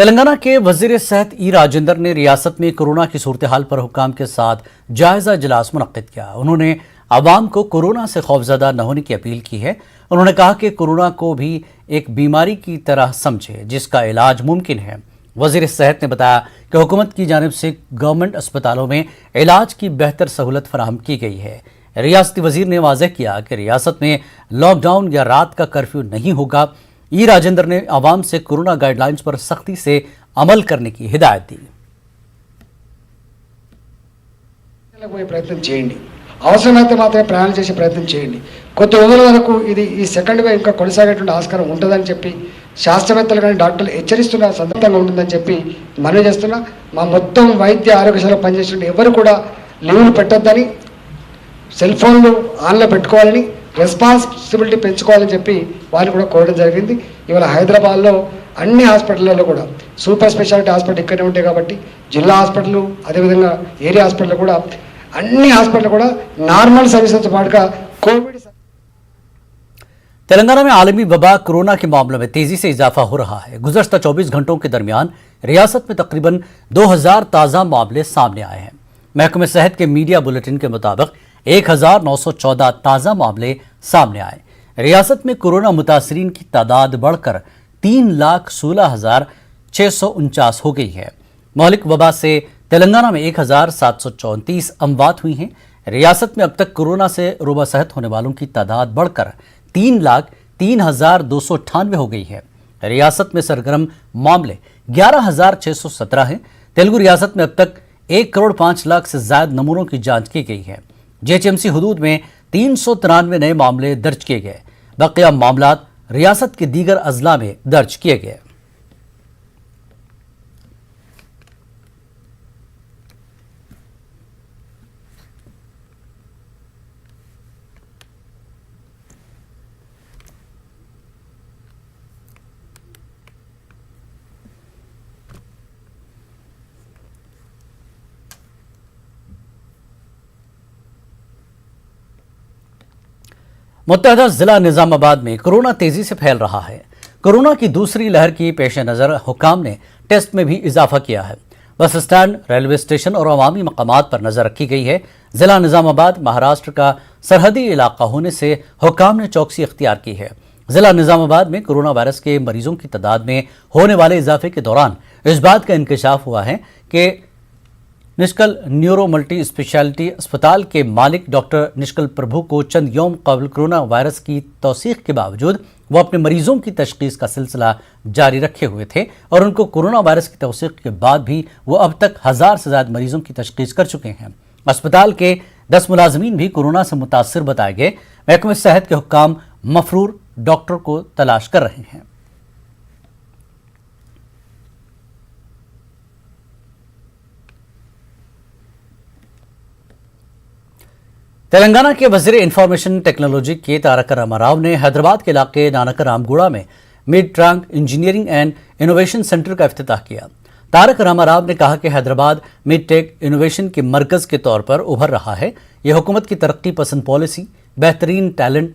तेलंगाना के वजीर सेहत ई राजेंद्र ने रियासत में कोरोना की सूरत हाल पर हुक्काम के साथ जायजा इजलास मुनक्किद किया। उन्होंने आवाम को कोरोना से खौफजदा न होने की अपील की है। उन्होंने कहा कि कोरोना को भी एक बीमारी की तरह समझे जिसका इलाज मुमकिन है। वजीर सेहत ने बताया कि हुकूमत की जानिब से गवर्नमेंट अस्पतालों में इलाज की बेहतर सहूलत फराहम की गई है। रियासती वजीर ने वाज़ेह किया कि रियासत में लॉकडाउन या रात का कर्फ्यू नहीं होगा। ई राजेंद्र ने आवाम से कोरोना गाइडलाइंस पर सख्ती से अमल करने की हिदायत दी। ప్రయత్నం చేయండి, అవసరమైతే మాత్రమే ప్రయాణం చేసే ప్రయత్నం చేయండి. కొద్ది రోజుల వరకు ఇది ఈ సెకండ్ వేవ్ ఇంకా కొనసాగేటువంటి ఆస్కారం ఉంటుందని చెప్పి శాస్త్రవేత్తలు కానీ డాక్టర్లు హెచ్చరిస్తున్న సందర్భంగా ఉంటుందని చెప్పి మనవి చేస్తున్నా. మా మొత్తం వైద్య ఆరోగ్యశాలలో పనిచేస్తున్న ఎవరు కూడా లీవ్లు పెట్టొద్దని, సెల్ ఫోన్లు ఆన్లో పెట్టుకోవాలని, రెస్పాన్సిబిలిటీ పెంచుకోవాలని చెప్పి వారిని కూడా కోరడం జరిగింది. ఇవాళ హైదరాబాద్లో అన్ని హాస్పిటల్లో కూడా సూపర్ స్పెషాలిటీ హాస్పిటల్ ఇక్కడే ఉంటాయి కాబట్టి జిల్లా హాస్పిటల్ అదేవిధంగా ఏరియా హాస్పిటల్ కూడా అన్ని హాస్పిటల్ కూడా నార్మల్ సర్వీసెస్ పాటుగా కోవిడ్। तेलंगाना में आलमी वबा कोरोना के मामलों में तेजी से इजाफा हो रहा है। गुज़श्ता 24 घंटों के दरमियान रियासत में तकरीबन 2000 ताज़ा मामले सामने आए हैं। महकमे सेहत के मीडिया बुलेटिन के मुताबिक 1914 ताज़ा मामले सामने आए। रियासत में कोरोना मुतासरीन की तादाद बढ़कर 3,16,649 हो गई है। मौलिक वबा से तेलंगाना में 1,734 अमवात हुई हैं। रियासत में अब तक कोरोना से रोबा सेहत होने वालों की तादाद बढ़कर 3,03,298 हो गई है। रियासत में सरगर्म मामले 11,617 हैं। तेलुगु रियासत में अब तक 1,05,00,000 से ज्यादा नमूनों की जांच की गई है। जेएचएमसी हुदूद में 393 नए मामले दर्ज किए गए। बकिया मामलात रियासत के दीगर अजला में दर्ज किए गए। मुत्तहदा जिला निजामाबाद में कोरोना तेजी से फैल रहा है। कोरोना की दूसरी लहर की पेश नज़र हुकाम ने टेस्ट में भी इजाफा किया है। बस स्टैंड, रेलवे स्टेशन और अवामी मकामात पर नजर रखी गई है। जिला निजामाबाद महाराष्ट्र का सरहदी इलाका होने से हुकाम ने चौकसी इख्तियार की है। जिला निजामाबाद में कोरोना वायरस के मरीजों की तादाद में होने वाले इजाफे के दौरान इस बात का इंकशाफ हुआ है कि निष्कल न्यूरो मल्टी स्पेशलिटी अस्पताल के मालिक डॉक्टर निष्कल प्रभु को चंद यौम कबल कोरोना वायरस की तौसीक के बावजूद वो अपने मरीजों की तशखीस का सिलसिला जारी रखे हुए थे और उनको कोरोना वायरस की तौसीक के बाद भी वो अब तक 1000 से ज्यादा मरीजों की तशखीस कर चुके हैं। अस्पताल के 10 मुलाजमीन भी कोरोना से मुतासिर बताए गए। महकमे सेहत के हुक्काम मफरूर डॉक्टर को तलाश कर रहे हैं। तेलंगाना के वजीर इंफॉर्मेशन टेक्नोलॉजी के तारक रामाराव ने हैदराबाद के इलाके नानक रामगुड़ा में mid trunk engineering and innovation centre का इफ्तिताह किया। तारक रामाराव ने कहा कि हैदराबाद मिड टेक इनोवेशन के मरकज के तौर पर उभर रहा है। यह हुकूमत की तरक्की पसंद पॉलिसी, बेहतरीन टैलेंट,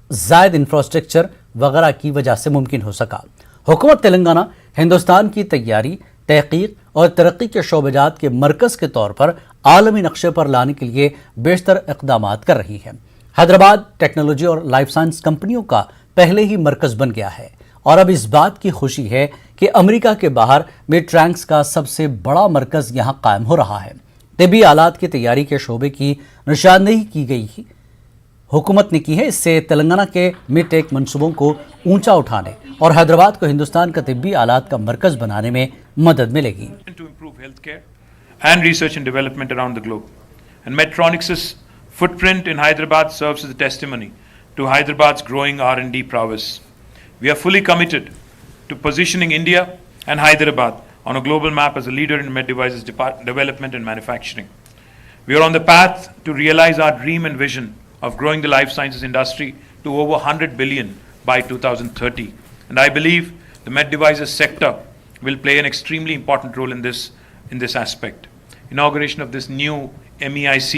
जायद इंफ्रास्ट्रक्चर वगैरह की वजह से मुमकिन हो सका। हुकूमत तेलंगाना हिंदुस्तान की तैयारी, तहकीक और तरक्की के शोबेजात के मरकज के तौर पर आलमी नक्शे पर लाने के लिए बेशतर इक़दामात कर रही है। हैदराबाद टेक्नोलॉजी और लाइफ साइंस कंपनियों का पहले ही मरकज बन गया है और अब इस बात की खुशी है कि अमेरिका के बाहर मिड ट्रैंक्स का सबसे बड़ा मरकज यहाँ कायम हो रहा है। तिब्बी आलात की तैयारी के शोबे की निशानदेही की गई हुकूमत ने की है। इससे तेलंगाना के मिड टेक मनसूबों को ऊंचा उठाने और हैदराबाद को हिंदुस्तान का तिब्बी आलात का मरकज बनाने में मदद मिलेगी। And research and development around the globe. And Medtronic's footprint in Hyderabad serves as a testimony to Hyderabad's growing R&D prowess. We are fully committed to positioning India and Hyderabad on a global map as a leader in med devices development and manufacturing. We are on the path to realize our dream and vision of growing the life sciences industry to over 100 billion by 2030. And I believe the med devices sector will play an extremely important role in this aspect. Inauguration of this new MEIC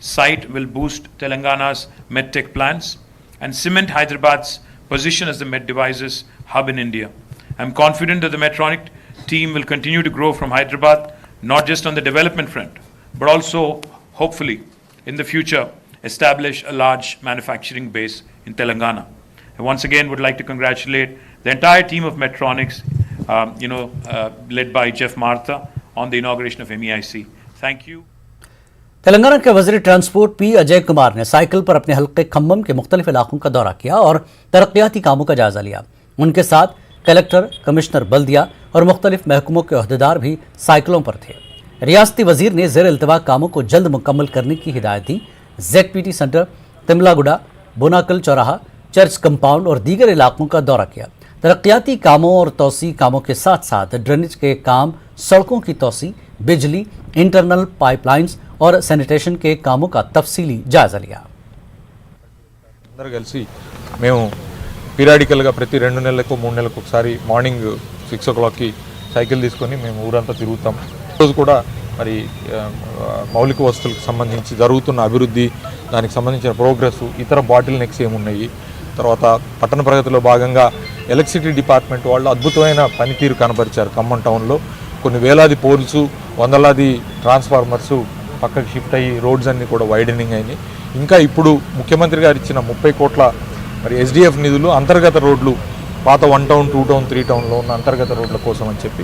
site will boost Telangana's medtech plans and cement Hyderabad's position as the med devices hub in India. I am confident that the Medtronic team will continue to grow from Hyderabad, not just on the development front, but also, hopefully, in the future, establish a large manufacturing base in Telangana. I once again would like to congratulate the entire team of Medtronics, led by Jeff Martha, on the inauguration of MEIC. Thank you. Telangana के वज़ीर transport P Ajay Kumar ने cycle पर अपने हल्के खम्मम के मुख्तलिफ इलाकों का दौरा किया और तरक्याती कामों का जायजा लिया। उनके साथ कलेक्टर, कमिश्नर बल्दिया और मुख्तलिफ महकमों के अहदेदार भी साइकिलों पर थे। रियासती वजीर ने ज़ेर इल्तवा कामों को जल्द मुकम्मल करने की हिदायत दी। ZPT सेंटर, तिमलागुड़ा, बोनाकल चौराहा, चर्च कंपाउंड और दीगर इलाकों का दौरा किया। तरक्याती कामों और तोसी कामों के साथ साथ ड्रेनेज के काम, सड़कों की तोसी, बिजली, इंटरनल पाइपलाइंस और सैनिटेशन के कामों का तफसीली जायजा लिया। అందరూ కలిసి మేము పీరియాడికల్గా ప్రతి 2 నెలలకు 3 నెలలకు ఒకసారి మార్నింగ్ 6 o'clockకి సైకిల్ తీసుకొని మేము ఊరంతా తిరుగుతాం. ఈరోజు కూడా మరి మౌలిక వస్తువులకు సంబంధించి జరుగుతున్న అభివృద్ధి, దానికి సంబంధించిన ప్రోగ్రెస్, ఇతర బాటిల్ నెక్స్ ఏమున్నాయి, తర్వాత పట్టణ ప్రగతిలో భాగంగా ఎలక్ట్రిసిటీ డిపార్ట్మెంట్ వాళ్ళు అద్భుతమైన పనితీరు కనబరిచారు. ఖమ్మం టౌన్లో కొన్ని వేలాది పోల్స్, వందలాది ట్రాన్స్ఫార్మర్స్ పక్కకి షిఫ్ట్ అయ్యి రోడ్స్ అన్నీ కూడా వైడనింగ్ అయినాయి. ఇంకా ఇప్పుడు ముఖ్యమంత్రి గారు ఇచ్చిన 30 కోట్ల మరి SDF నిధులు అంతర్గత రోడ్లు, పాత 1 టౌన్, 2 టౌన్, 3 టౌన్లో ఉన్న అంతర్గత రోడ్ల కోసం అని చెప్పి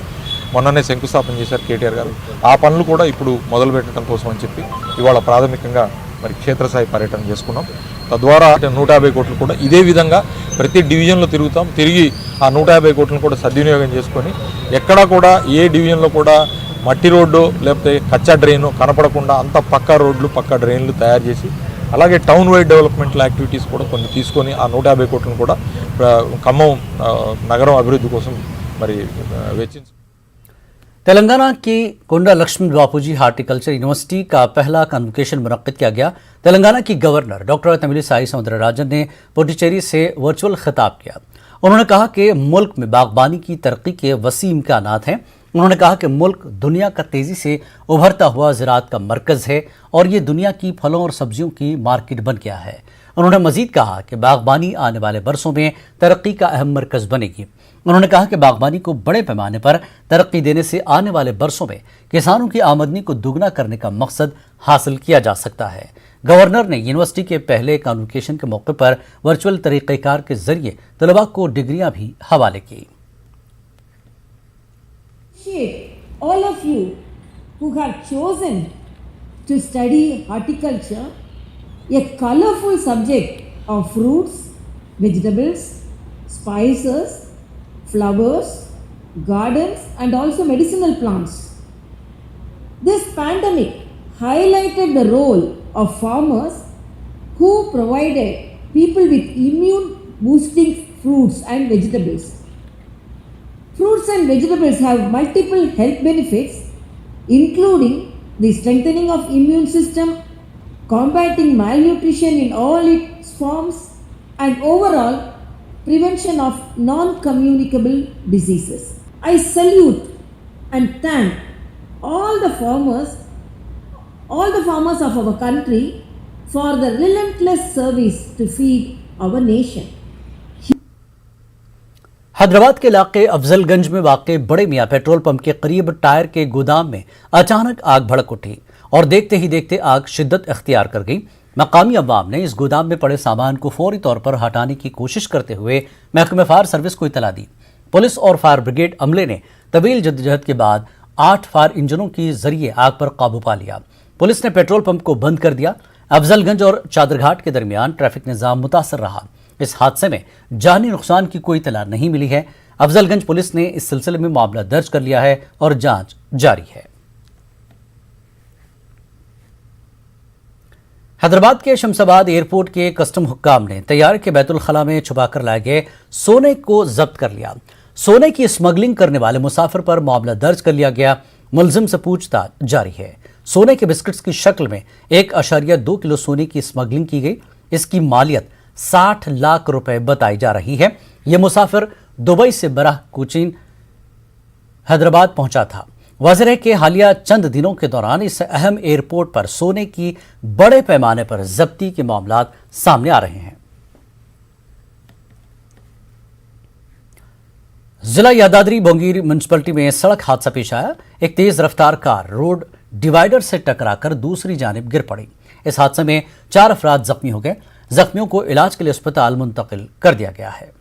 మొన్ననే శంకుస్థాపన చేశారు కేటీఆర్ గారు. ఆ పనులు కూడా ఇప్పుడు మొదలు పెట్టడం కోసం అని చెప్పి ఇవాళ ప్రాథమికంగా మరి క్షేత్రస్థాయి పర్యటన చేసుకున్నాం. తద్వారా 150 కోట్లు కూడా ఇదే విధంగా ప్రతి డివిజన్లో తిరుగుతాం. తిరిగి ఆ 150 కోట్లను కూడా సద్వినియోగం చేసుకొని ఎక్కడా కూడా ఏ డివిజన్లో కూడా మట్టి రోడ్డు లేకపోతే కచ్చా డ్రైను కనపడకుండా అంత పక్కా రోడ్లు, పక్కా డ్రైన్లు తయారు చేసి, అలాగే టౌన్ వైడ్ డెవలప్మెంటల్ యాక్టివిటీస్ కూడా కొన్ని తీసుకొని ఆ 150 కోట్లను కూడా ఖమ్మం నగరం అభివృద్ధి కోసం మరి వెచ్చించి तेलंगाना की कोंडा लक्ष्मण बापूजी हार्टिकल्चर यूनिवर्सिटी का पहला कन्वोकेशन मुनक्किद किया गया। तेलंगाना की गवर्नर डॉक्टर तमिलिसाई सौंदरराजन ने पुडुचेरी से वर्चुअल खिताब किया। उन्होंने कहा कि मुल्क में बागबानी की तरक्की के वसी इम्कानात हैं। उन्होंने कहा कि मुल्क दुनिया का तेज़ी से उभरता हुआ ज़राअत का मरकज़ है और ये दुनिया की फलों और सब्जियों की मार्केट बन गया है। उन्होंने मज़ीद कहा कि बागबानी आने वाले बरसों में तरक्की का अहम मरकज़ बनेगी। उन्होंने कहा कि बागबानी को बड़े पैमाने पर तरक्की देने से आने वाले बरसों में किसानों की आमदनी को दुगना करने का मकसद हासिल किया जा सकता है। गवर्नर ने यूनिवर्सिटी के पहले कन्वोकेशन के मौके पर वर्चुअल तरीक़ेकार के जरिए तलबा को डिग्रियां भी हवाले की। All of you who have chosen to study horticulture, a colorful subject of fruits, vegetables, spices, flowers, gardens and also medicinal plants. This pandemic highlighted the role of farmers who provided people with immune boosting fruits and vegetables. Fruits and vegetables have multiple health benefits, including the strengthening of immune system, combating malnutrition in all its forms, and overall prevention of non-communicable diseases. I salute and thank all the farmers of our country for the relentless service to feed our nation. Hyderabad के इलाके अफजलगंज में वाक़े बड़े मियाँ petrol pump के करीब tyre के गोदाम में अचानक आग भड़क उठी और देखते ही देखते आग शिद्दत इख्तियार कर गई। मकामी अवाम ने इस गोदाम में पड़े सामान को फौरी तौर पर हटाने की कोशिश करते हुए महकमे फायर सर्विस को इतला दी। पुलिस और फायर ब्रिगेड अमले ने तवील जद्दोजहद के बाद 8 फायर इंजनों के जरिए आग पर काबू पा लिया। पुलिस ने पेट्रोल पंप को बंद कर दिया। अफजलगंज और चादरघाट के दरमियान ट्रैफिक निज़ाम मुतासर रहा। इस हादसे में जानी नुकसान की कोई इतला नहीं मिली है। अफजलगंज पुलिस ने इस सिलसिले में मामला दर्ज कर लिया है और जांच जारी है। हैदराबाद के शमशाबाद एयरपोर्ट के कस्टम हुक्काम ने तैयारे के बैतुल खला में छुपाकर लाए गए सोने को जब्त कर लिया। सोने की स्मगलिंग करने वाले मुसाफिर पर मामला दर्ज कर लिया गया। मुलजिम से पूछताछ जारी है। सोने के बिस्किट्स की शक्ल में 1.2 किलो सोने की स्मगलिंग की गई। इसकी मालियत 60 लाख रुपए बताई जा रही है। यह मुसाफिर दुबई से बराह कोचीन हैदराबाद पहुंचा था। वाज़ेह है कि हालिया चंद दिनों के दौरान इस अहम एयरपोर्ट पर सोने की बड़े पैमाने पर जब्ती के मामलात सामने आ रहे हैं। जिला यादाद्री बोंगीर म्यूनसिपलिटी में सड़क हादसा पेश आया। एक तेज रफ्तार कार रोड डिवाइडर से टकराकर दूसरी जानिब गिर पड़ी। इस हादसे में 4 अफराद जख्मी हो गए। जख्मियों को इलाज के लिए अस्पताल मुंतकिल कर दिया गया है।